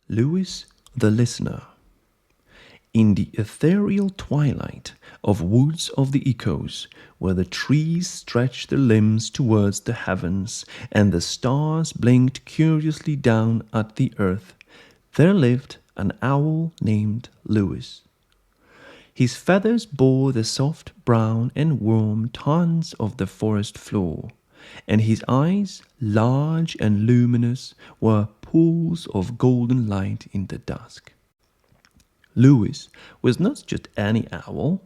Lewis the Listener. In the ethereal twilight of woods of the echoes, where the trees stretched their limbs towards the heavens and the stars blinked curiously down at the earth, there lived an owl named Lewis. His feathers bore the soft brown and warm tones of the forest floor, and his eyes, large and luminous, were pools of golden light in the dusk. Lewis was not just any owl.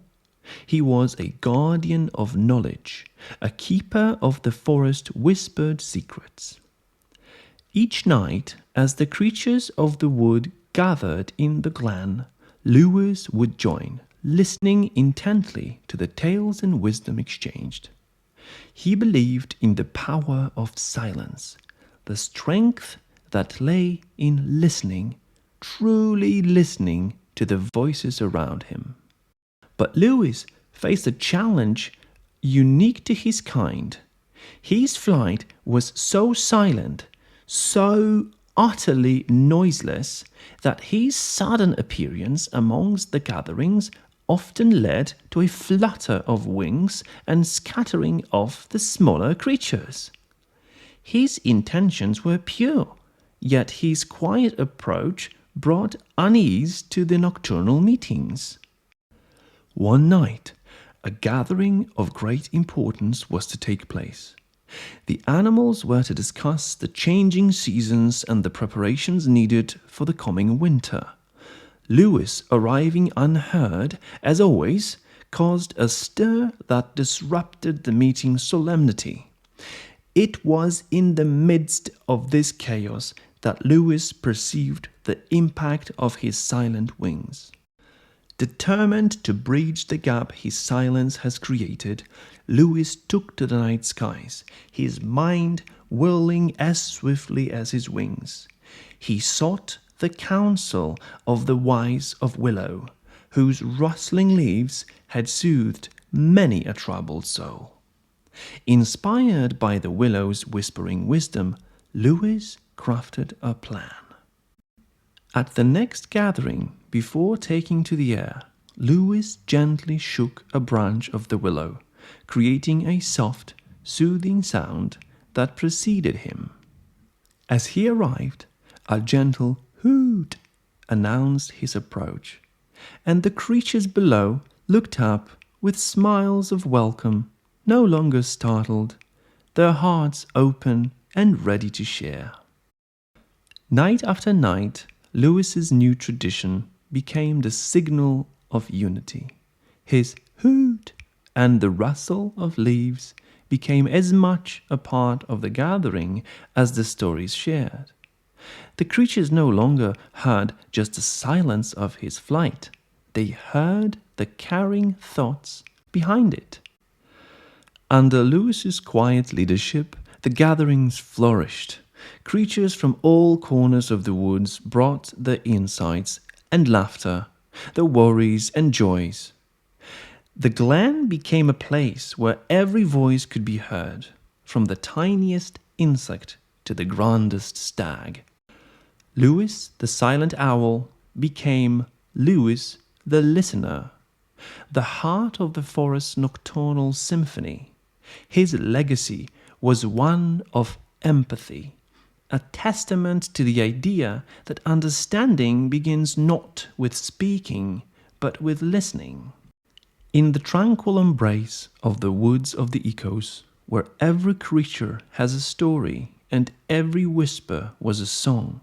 He was a guardian of knowledge, a keeper of the forest whispered secrets. Each night, as the creatures of the wood gathered in the glen, Lewis would join, listening intently to the tales and wisdom exchanged. He believed in the power of silence, the strength that lay in listening, truly listening to the voices around him. But Lewis faced a challenge unique to his kind. His flight was so silent, so utterly noiseless, that his sudden appearance amongst the gatherings often led to a flutter of wings and scattering of the smaller creatures. His intentions were pure, yet his quiet approach brought unease to the nocturnal meetings. One night, a gathering of great importance was to take place. The animals were to discuss the changing seasons and the preparations needed for the coming winter. Lewis, arriving unheard, as always, caused a stir that disrupted the meeting's solemnity. It was in the midst of this chaos that Lewis perceived the impact of his silent wings. Determined to bridge the gap his silence has created, Lewis took to the night skies, his mind whirling as swiftly as his wings. He sought the counsel of the wise of Willow, whose rustling leaves had soothed many a troubled soul. Inspired by the willow's whispering wisdom, Lewis crafted a plan. At the next gathering, before taking to the air, Lewis gently shook a branch of the willow, creating a soft, soothing sound that preceded him. As he arrived, a gentle hoot announced his approach, and the creatures below looked up with smiles of welcome, no longer startled, their hearts open and ready to share. Night after night, Lewis's new tradition became the signal of unity. His hoot and the rustle of leaves became as much a part of the gathering as the stories shared. The creatures no longer heard just the silence of his flight. They heard the carrying thoughts behind it. Under Lewis's quiet leadership, the gatherings flourished. Creatures from all corners of the woods brought their insights and laughter, their worries and joys. The glen became a place where every voice could be heard, from the tiniest insect to the grandest stag. Lewis, the silent owl, became Lewis, the listener, the heart of the forest's nocturnal symphony. His legacy was one of empathy, a testament to the idea that understanding begins not with speaking, but with listening. In the tranquil embrace of the woods of the echoes, where every creature has a story and every whisper was a song,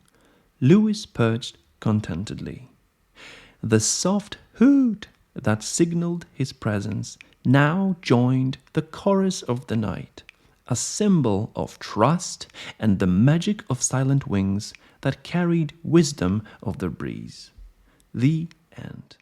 Lewis perched contentedly. The soft hoot that signaled his presence now joined the chorus of the night, a symbol of trust and the magic of silent wings that carried wisdom of the breeze. The end.